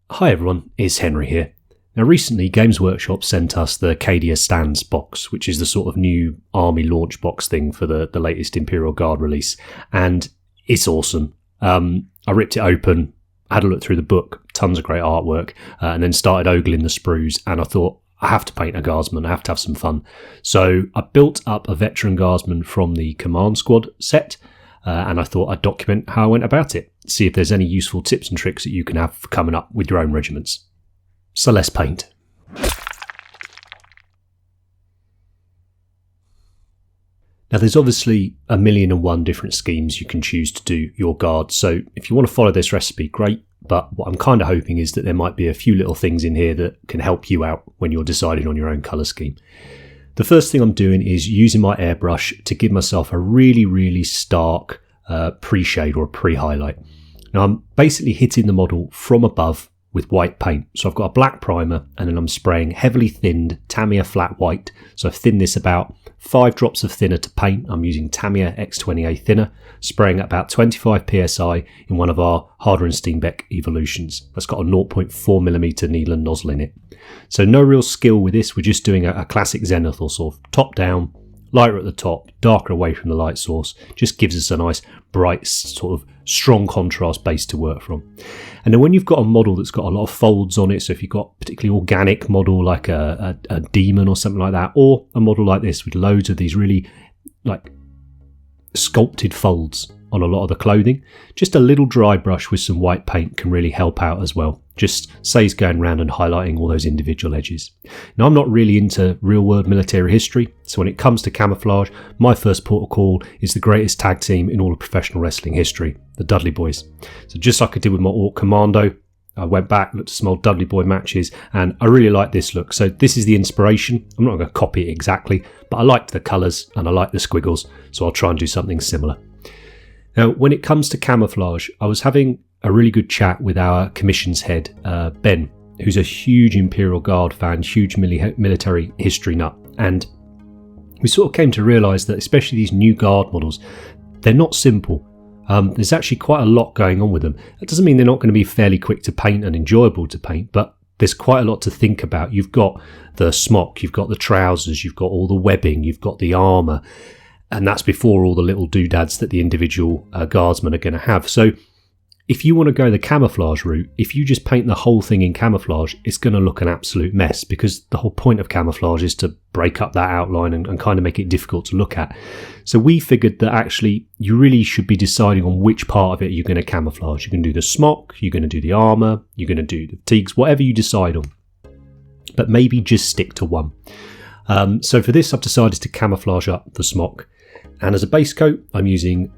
Hi everyone, it's Henry here. Now recently Games Workshop sent us the CADIA Stands box, which is the sort of new army launch box thing for the latest Imperial Guard release, and it's awesome. I ripped it open, had a look through the book, tons of great artwork, and then started ogling the sprues, and I thought, I have to paint a guardsman, I have to have some fun. So I built up a veteran guardsman from the Command Squad set, and I thought I'd document how I went about it, see if there's any useful tips and tricks that you can have for coming up with your own regiments. So let's paint. Now there's obviously 1,000,001 different schemes you can choose to do your guard, so if you want to follow this recipe, great, but what I'm kind of hoping is that there might be a few little things in here that can help you out when you're deciding on your own colour scheme. The first thing I'm doing is using my airbrush to give myself a really stark pre-shade or a pre-highlight. Now I'm basically hitting the model from above with white paint. So I've got a black primer and then I'm spraying heavily thinned Tamiya flat white. So I've thinned this about 5 drops of thinner to paint. I'm using Tamiya X20A thinner, spraying at about 25 psi in one of our Harder and Steenbeck evolutions. That's got a 0.4mm Neyland nozzle in it. So no real skill with this, we're just doing a classic zenith or sort of top down, lighter at the top, darker away from the light source. Just gives us a nice bright sort of strong contrast base to work from. And then when you've got a model that's got a lot of folds on it, so if you've got a particularly organic model like a demon or something like that, or a model like this with loads of these really like sculpted folds on a lot of the clothing, just a little dry brush with some white paint can really help out as well. Just saves going around and highlighting all those individual edges. Now I'm not really into real world military history, so when it comes to camouflage, my first port of call is the greatest tag team in all of professional wrestling history, the Dudley Boys. So just like I did with my Orc Commando, I went back, looked at some old Dudley Boy matches, and I really like this look. So this is the inspiration. I'm not going to copy it exactly, but I liked the colours and I like the squiggles, so I'll try and do something similar. Now, when it comes to camouflage, I was having a really good chat with our commissions head, Ben, who's a huge Imperial Guard fan, huge military history nut. And we sort of came to realise that especially these new Guard models, they're not simple. There's actually quite a lot going on with them. That doesn't mean they're not going to be fairly quick to paint and enjoyable to paint, but there's quite a lot to think about. You've got the smock, you've got the trousers, you've got all the webbing, you've got the armour, and that's before all the little doodads that the individual guardsmen are going to have. So if you want to go the camouflage route, if you just paint the whole thing in camouflage, it's going to look an absolute mess, because the whole point of camouflage is to break up that outline and kind of make it difficult to look at. So we figured that actually you really should be deciding on which part of it you're going to camouflage. You're going to do the smock, you're going to do the armour, you're going to do the fatigues, whatever you decide on. But maybe just stick to one. So for this, I've decided to camouflage up the smock. And as a base coat, I'm using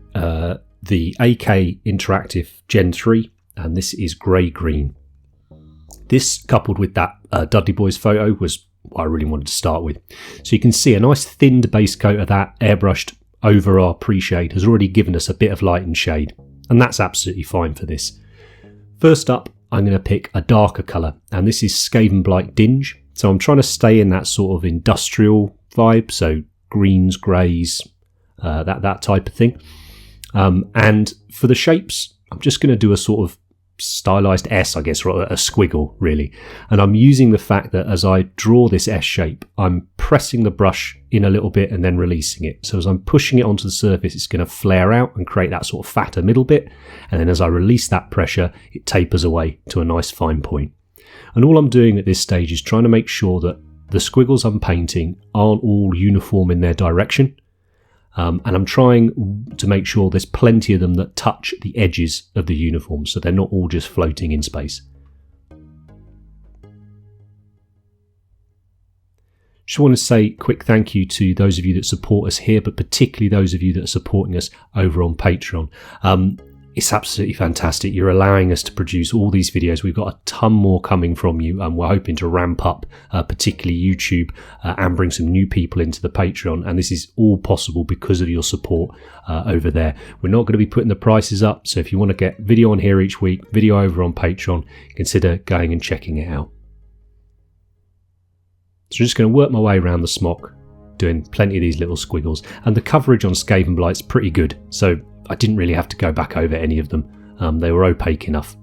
the AK Interactive Gen 3, and this is grey-green. This, coupled with that Dudley Boys photo, was what I really wanted to start with. So you can see a nice thinned base coat of that airbrushed over our pre-shade has already given us a bit of light and shade, and that's absolutely fine for this. First up, I'm going to pick a darker colour, and this is Skavenblight Dinge. So I'm trying to stay in that sort of industrial vibe, so greens, greys, that type of thing. And for the shapes, I'm just going to do a sort of stylized S, I guess, or a squiggle, really. And I'm using the fact that as I draw this S shape, I'm pressing the brush in a little bit and then releasing it. So as I'm pushing it onto the surface, it's going to flare out and create that sort of fatter middle bit. And then as I release that pressure, it tapers away to a nice fine point. And all I'm doing at this stage is trying to make sure that the squiggles I'm painting aren't all uniform in their direction. And I'm trying to make sure there's plenty of them that touch the edges of the uniform, so they're not all just floating in space. Just want to say a quick thank you to those of you that support us here, but particularly those of you that are supporting us over on Patreon. It's absolutely fantastic. You're allowing us to produce all these videos. We've got a ton more coming from you, and we're hoping to ramp up particularly YouTube and bring some new people into the Patreon, and this is all possible because of your support over there. We're not going to be putting the prices up, so if you want to get video on here each week, video over on Patreon, consider going and checking it out. So I'm just going to work my way around the smock, doing plenty of these little squiggles, and the coverage on Skavenblight's pretty good, so I didn't really have to go back over any of them. They were opaque enough.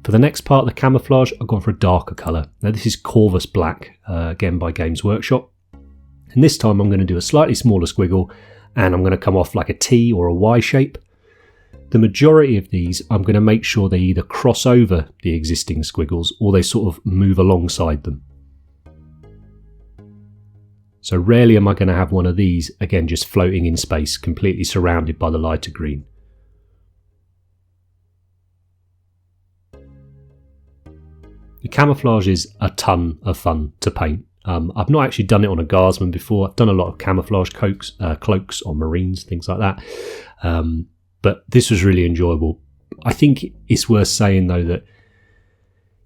For the next part of the camouflage, I've gone for a darker colour. Now this is Corvus Black, again by Games Workshop. And this time I'm going to do a slightly smaller squiggle, and I'm going to come off like a T or a Y shape. The majority of these, I'm going to make sure they either cross over the existing squiggles or they sort of move alongside them. So rarely am I going to have one of these, again, just floating in space, completely surrounded by the lighter green. The camouflage is a ton of fun to paint. I've not actually done it on a guardsman before. I've done a lot of camouflage cloaks on marines, things like that. But this was really enjoyable. I think it's worth saying though that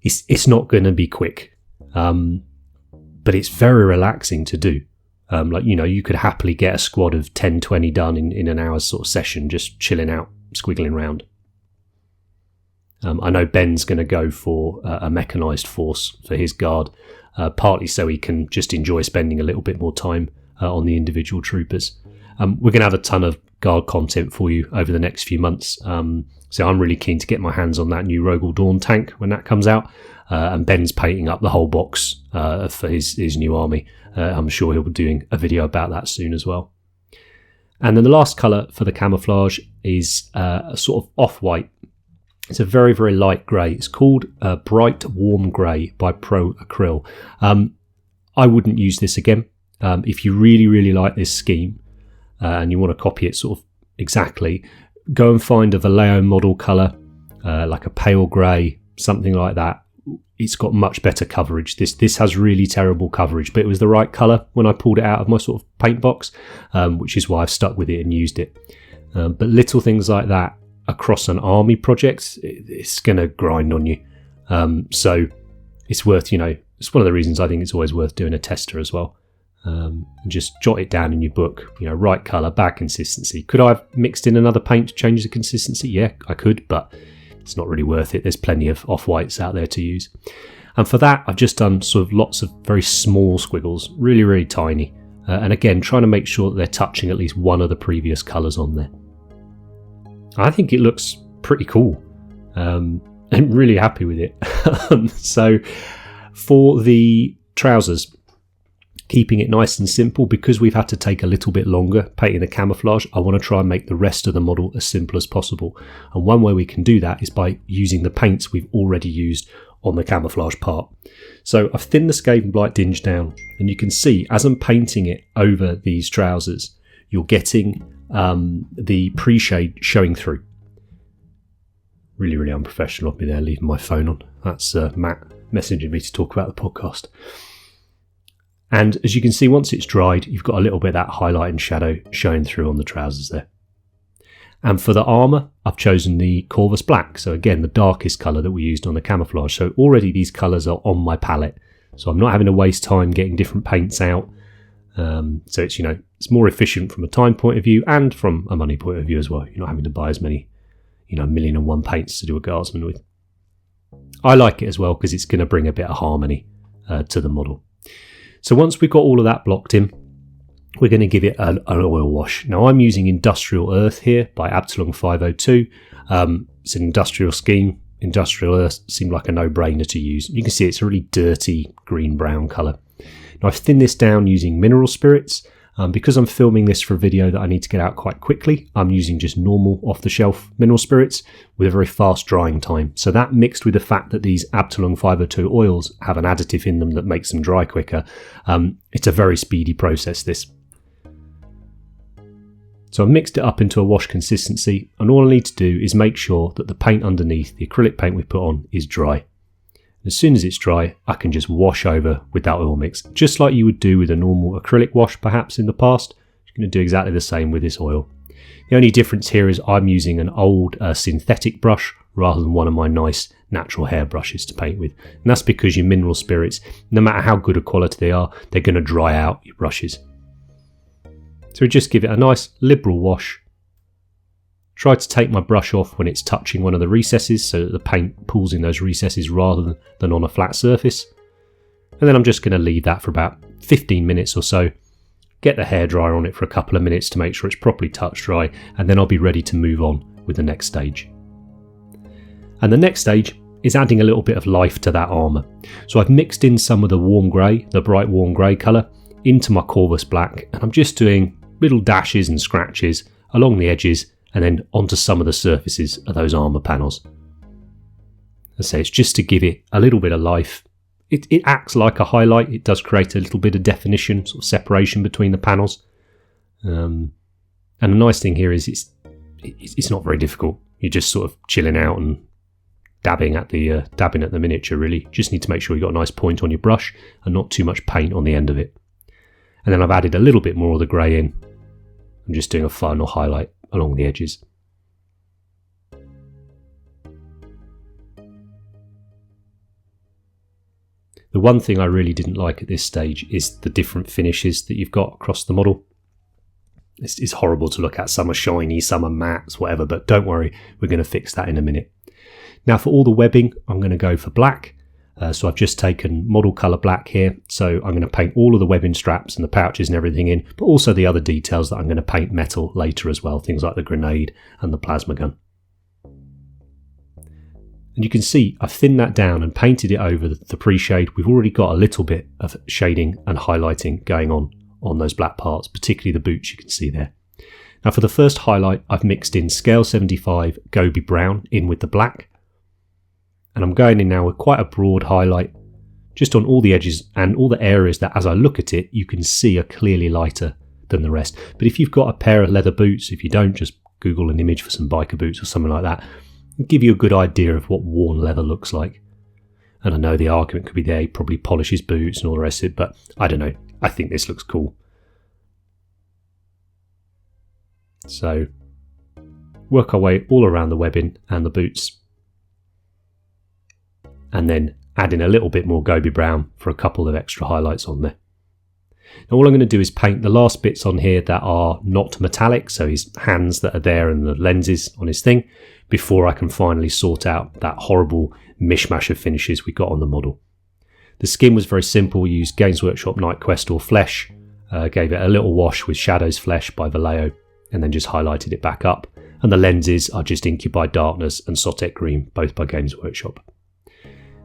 it's not going to be quick, but it's very relaxing to do. Like, you know, you could happily get a squad of 10, 20 done in an hour's sort of session, just chilling out, squiggling around. I know Ben's going to go for a mechanised force for his guard, partly so he can just enjoy spending a little bit more time on the individual troopers. We're going to have a ton of guard content for you over the next few months, so I'm really keen to get my hands on that new Rogel Dawn tank when that comes out, and Ben's painting up the whole box for his new army. I'm sure he'll be doing a video about that soon as well. And then the last colour for the camouflage is a sort of off-white. It's a very, very light grey. It's called Bright Warm Grey by Pro Acryl. I wouldn't use this again. If you really, really like this scheme and you want to copy it sort of exactly, go and find a Vallejo model colour, like a pale grey, something like that. It's got much better coverage. This has really terrible coverage, but it was the right colour when I pulled it out of my sort of paint box, which is why I've stuck with it and used it. But little things like that across an army project, it's going to grind on you. So it's worth, it's one of the reasons I think it's always worth doing a tester as well. Just jot it down in your book, right colour, bad consistency. Could I have mixed in another paint to change the consistency? Yeah, I could, but it's not really worth it. There's plenty of off-whites out there to use. And for that, I've just done sort of lots of very small squiggles, really, really tiny. And again, trying to make sure that they're touching at least one of the previous colours on there. I think it looks pretty cool. I'm really happy with it. So for the trousers, keeping it nice and simple, because we've had to take a little bit longer painting the camouflage, I want to try and make the rest of the model as simple as possible. And one way we can do that is by using the paints we've already used on the camouflage part. So I've thinned the Skavenblight Dinge down, and you can see as I'm painting it over these trousers, you're getting the pre-shade showing through. Really, really unprofessional of me there, leaving my phone on. That's Matt messaging me to talk about the podcast. And as you can see, once it's dried, you've got a little bit of that highlight and shadow showing through on the trousers there. And for the armour, I've chosen the Corvus Black. So again, the darkest colour that we used on the camouflage. So already these colours are on my palette. So I'm not having to waste time getting different paints out. So it's, it's more efficient from a time point of view and from a money point of view as well. You're not having to buy as many, 1,000,001 paints to do a guardsman with. I like it as well because it's going to bring a bit of harmony to the model. So once we've got all of that blocked in, we're going to give it an oil wash. Now I'm using Industrial Earth here by Absalom 502. It's an industrial scheme. Industrial Earth seemed like a no-brainer to use. You can see it's a really dirty green-brown colour. Now I've thinned this down using mineral spirits. Because I'm filming this for a video that I need to get out quite quickly, I'm using just normal off-the-shelf mineral spirits with a very fast drying time. So that mixed with the fact that these Absalom 502 oils have an additive in them that makes them dry quicker, it's a very speedy process, this. So I've mixed it up into a wash consistency, and all I need to do is make sure that the paint underneath, the acrylic paint we put on, is dry. As soon as it's dry, I can just wash over with that oil mix, just like you would do with a normal acrylic wash perhaps in the past. You're going to do exactly the same with this oil. The only difference here is I'm using an old synthetic brush rather than one of my nice natural hair brushes to paint with. And that's because your mineral spirits, no matter how good a quality they are, they're going to dry out your brushes. So we just give it a nice liberal wash. Try to take my brush off when it's touching one of the recesses so that the paint pulls in those recesses rather than on a flat surface. And then I'm just going to leave that for about 15 minutes or so. Get the hairdryer on it for a couple of minutes to make sure it's properly touch dry, and then I'll be ready to move on with the next stage. And the next stage is adding a little bit of life to that armour. So I've mixed in some of the warm grey, the bright warm grey colour, into my Corvus Black, and I'm just doing little dashes and scratches along the edges and then onto some of the surfaces of those armour panels. As I say, it's just to give it a little bit of life. It acts like a highlight. It does create a little bit of definition, sort of separation between the panels. And the nice thing here is it's not very difficult. You're just sort of chilling out and dabbing at the miniature, really. Just need to make sure you've got a nice point on your brush and not too much paint on the end of it. And then I've added a little bit more of the grey in. I'm just doing a final highlight along the edges. The one thing I really didn't like at this stage is the different finishes that you've got across the model. It's horrible to look at. Some are shiny, some are mattes, whatever, but don't worry, we're going to fix that in a minute. Now for all the webbing, I'm going to go for black. So I've just taken model colour black here. So I'm going to paint all of the webbing straps and the pouches and everything in, but also the other details that I'm going to paint metal later as well, things like the grenade and the plasma gun. And you can see I've thinned that down and painted it over the pre-shade. We've already got a little bit of shading and highlighting going on those black parts, particularly the boots you can see there. Now for the first highlight, I've mixed in scale 75 Gobi Brown in with the black. And I'm going in now with quite a broad highlight just on all the edges and all the areas that as I look at it, you can see are clearly lighter than the rest. But if you've got a pair of leather boots, if you don't, just Google an image for some biker boots or something like that. It'll give you a good idea of what worn leather looks like. And I know the argument could be there, he probably polishes boots and all the rest of it, but I don't know. I think this looks cool. So work our way all around the webbing and the boots. And then add in a little bit more Gobi Brown for a couple of extra highlights on there. Now all I'm going to do is paint the last bits on here that are not metallic, so his hands that are there and the lenses on his thing, before I can finally sort out that horrible mishmash of finishes we got on the model. The skin was very simple. We used Games Workshop Night Quest or Flesh, gave it a little wash with Shadow's Flesh by Vallejo, and then just highlighted it back up. And the lenses are just Incubi Darkness and Sotek Green, both by Games Workshop.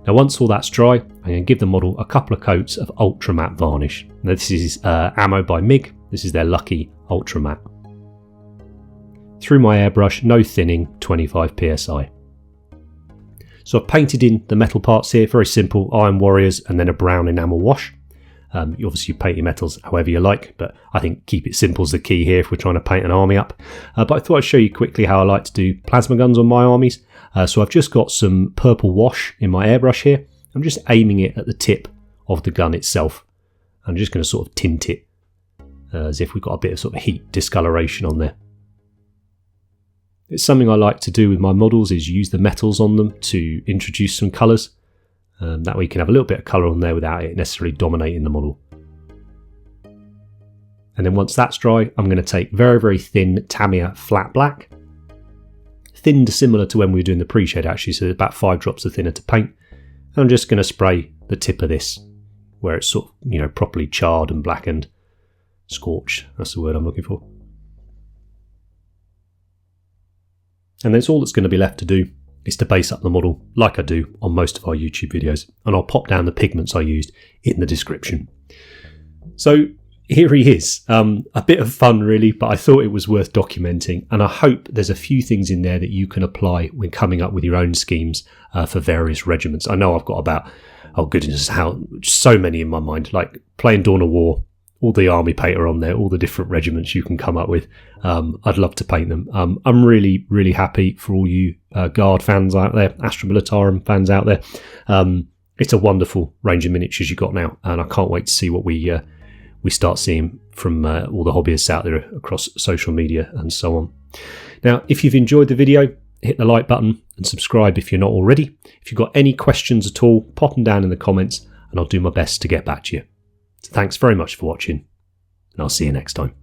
Now once all that's dry, I'm going to give the model a couple of coats of Ultra Matte Varnish. Now this is Ammo by MIG. This is their Lucky Ultra Matte. Through my airbrush, no thinning, 25 psi. So I've painted in the metal parts here, very simple, Iron Warriors and then a brown enamel wash. You obviously paint your metals however you like, but I think keep it simple is the key here if we're trying to paint an army up. But I thought I'd show you quickly how I like to do plasma guns on my armies. So I've just got some purple wash in my airbrush here. I'm just aiming it at the tip of the gun itself. I'm just going to sort of tint it as if we've got a bit of sort of heat discoloration on there. It's something I like to do with my models, is use the metals on them to introduce some colours. That way you can have a little bit of colour on there without it necessarily dominating the model. And then once that's dry, I'm going to take very, very thin Tamiya flat black. Thinned similar to when we were doing the pre-shade actually, so about 5 drops of thinner to paint. And I'm just going to spray the tip of this, where it's sort of, properly charred and blackened. Scorched, that's the word I'm looking for. And that's all that's going to be left to do is to base up the model like I do on most of our YouTube videos, and I'll pop down the pigments I used in the description. So here he is, a bit of fun really, but I thought it was worth documenting, and I hope there's a few things in there that you can apply when coming up with your own schemes for various regiments. I know I've got about, oh goodness, how so many in my mind, like playing Dawn of War, all the army paint are on there, all the different regiments you can come up with. I'd love to paint them. I'm really, really happy for all you Guard fans out there, Astra Militarum fans out there. It's a wonderful range of miniatures you got now, and I can't wait to see what we start seeing from all the hobbyists out there across social media and so on. Now, if you've enjoyed the video, hit the like button and subscribe if you're not already. If you've got any questions at all, pop them down in the comments and I'll do my best to get back to you. So thanks very much for watching, and I'll see you next time.